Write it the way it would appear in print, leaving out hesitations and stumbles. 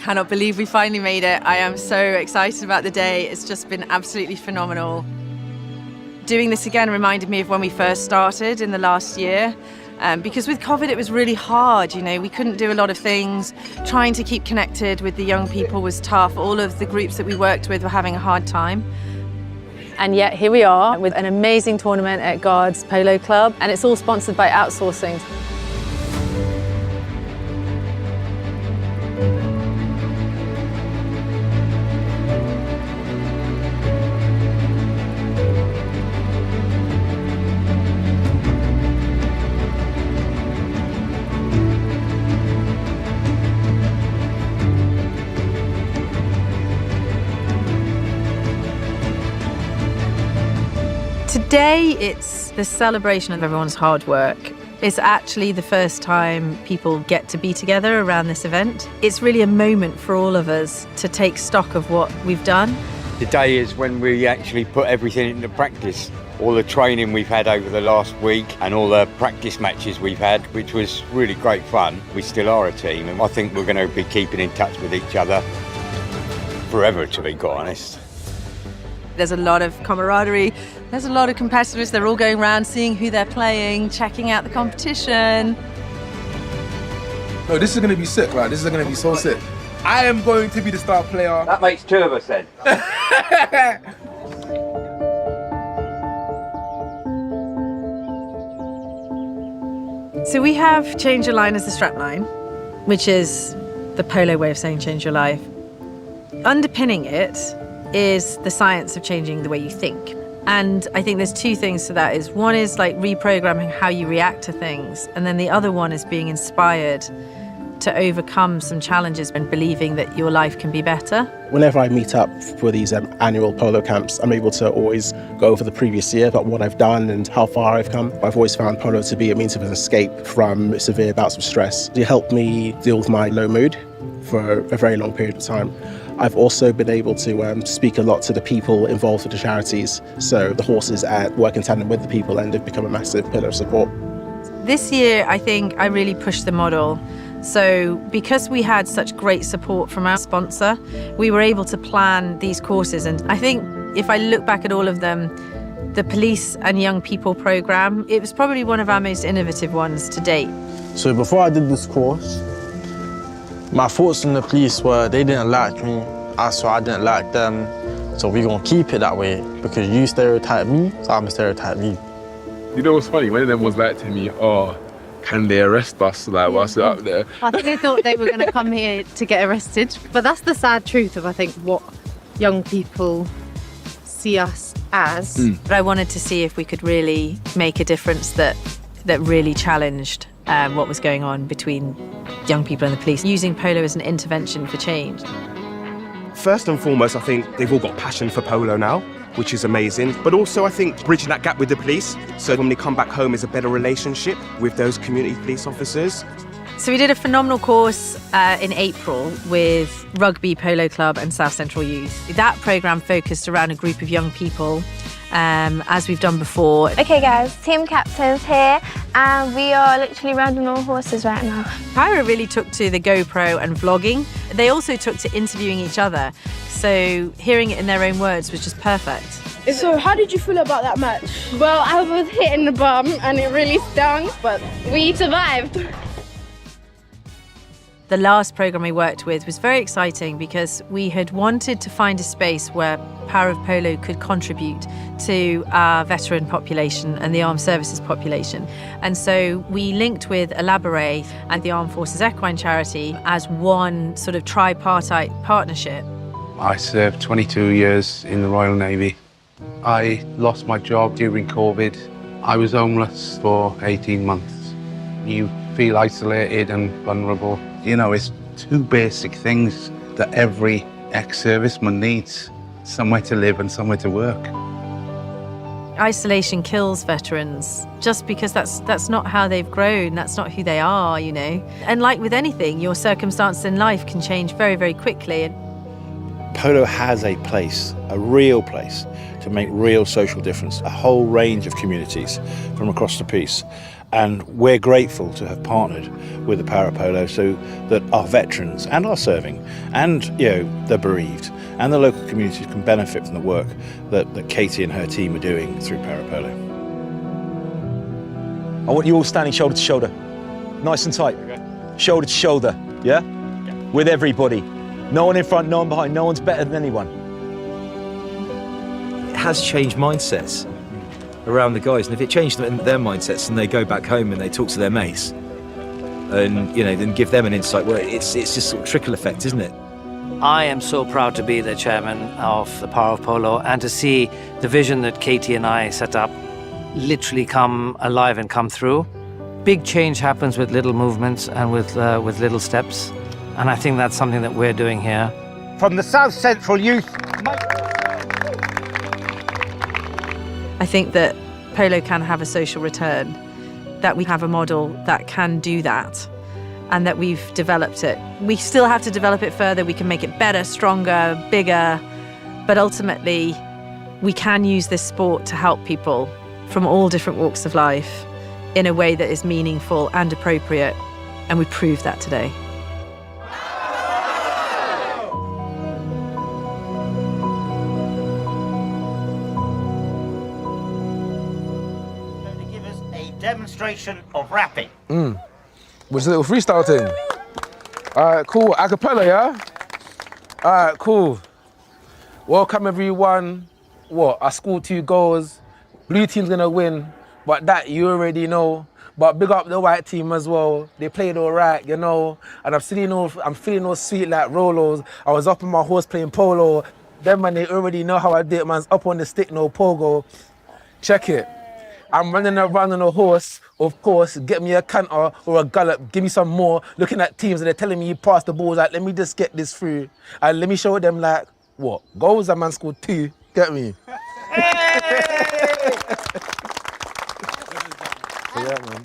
cannot believe we finally made it. I am so excited about the day. It's just been absolutely phenomenal. Doing this again reminded me of when we first started in the last year. Because with COVID it was really hard, we couldn't do a lot of things. Trying to keep connected with the young people was tough. All of the groups that we worked with were having a hard time. And yet here we are with an amazing tournament at Guards Polo Club, and it's all sponsored by outsourcing. Today, it's the celebration of everyone's hard work. It's actually the first time people get to be together around this event. It's really a moment for all of us to take stock of what we've done. Today is when we actually put everything into practice. All the training we've had over the last week and all the practice matches we've had, which was really great fun. We still are a team, and I think we're going to be keeping in touch with each other forever, to be quite honest. There's a lot of camaraderie, there's a lot of competitors. They're all going around seeing who they're playing, checking out the competition. No, this is going to be sick, right? This is going to be so sick. I am going to be the star player. That makes two of us then. So we have change your line as the strap line, which is the polo way of saying change your life. Underpinning it is the science of changing the way you think. And I think there's two things to that. One is like reprogramming how you react to things. And then the other one is being inspired to overcome some challenges and believing that your life can be better. Whenever I meet up for these annual polo camps, I'm able to always go over the previous year about what I've done and how far I've come. I've always found polo to be a means of an escape from severe bouts of stress. It helped me deal with my low mood for a very long period of time. I've also been able to speak a lot to the people involved with the charities. So the horses work in tandem with the people, and they've become a massive pillar of support. This year, I think I really pushed the model. So because we had such great support from our sponsor, we were able to plan these courses. And I think if I look back at all of them, the police and young people program, it was probably one of our most innovative ones to date. So before I did this course, my thoughts on the police were they didn't like me, so I didn't like them. So we're gonna keep it that way because you stereotype me, so I'm gonna stereotype you. You know what's funny? One of them was like to me, oh, can they arrest us whilst we're up there? I think they thought they were going to come here to get arrested. But that's the sad truth of, I think, what young people see us as. But I wanted to see if we could really make a difference that really challenged what was going on between young people and the police, using polo as an intervention for change. First and foremost, I think they've all got passion for polo now, which is amazing. But also, I think bridging that gap with the police, so when they come back home, is a better relationship with those community police officers. So we did a phenomenal course in April with Rugby Polo Club and South Central Youth. That programme focused around a group of young people, as we've done before. Okay guys, team captains here, and we are literally riding on horses right now. Pyra really took to the GoPro and vlogging. They also took to interviewing each other, so hearing it in their own words was just perfect. So how did you feel about that match? Well, I was hit in the bum and it really stung, but we survived. The last programme we worked with was very exciting because we had wanted to find a space where Power of Polo could contribute to our veteran population and the armed services population. And so we linked with Elaborate and the Armed Forces Equine Charity as one sort of tripartite partnership. I served 22 years in the Royal Navy. I lost my job during COVID. I was homeless for 18 months. You feel isolated and vulnerable. You know, it's two basic things that every ex-serviceman needs: somewhere to live and somewhere to work. Isolation kills veterans just because that's not how they've grown, that's not who they are, you know. And like with anything, your circumstances in life can change very, very quickly. Polo has a place, a real place, to make real social difference, a whole range of communities from across the piece. And we're grateful to have partnered with the Power of Polo so that our veterans and our serving and the bereaved and the local communities can benefit from the work that Katie and her team are doing through Power of Polo. I want you all standing shoulder to shoulder, nice and tight, shoulder to shoulder, yeah? With everybody. No one in front, no one behind, no one's better than anyone. It has changed mindsets around the guys, and if it changed their mindsets and they go back home and they talk to their mates and then give them an insight, well, it's just sort of trickle effect, isn't it? I am so proud to be the chairman of the Power of Polo and to see the vision that Katie and I set up literally come alive and come through. Big change happens with little movements and with little steps, and I think that's something that we're doing here. From the South Central Youth. I think that polo can have a social return, that we have a model that can do that, and that we've developed it. We still have to develop it further. We can make it better, stronger, bigger, but ultimately we can use this sport to help people from all different walks of life in a way that is meaningful and appropriate, and we proved that today. Demonstration of rapping. Which is a little freestyle thing. All right, cool. A cappella, yeah? All right, cool. Welcome, everyone. I scored 2 goals. Blue team's gonna win, but that you already know. But big up the white team as well. They played all right, and I'm feeling all sweet like Rolos. I was up on my horse playing polo. Them man, they already know how I did, man's up on the stick, no pogo. Check it. I'm running around on a horse, of course, get me a canter or a gallop, give me some more. Looking at teams and they're telling me you pass the balls, like, let me just get this through. And let me show them, like, what? Goals, a man scored 2, get me? Hey! Yeah, man.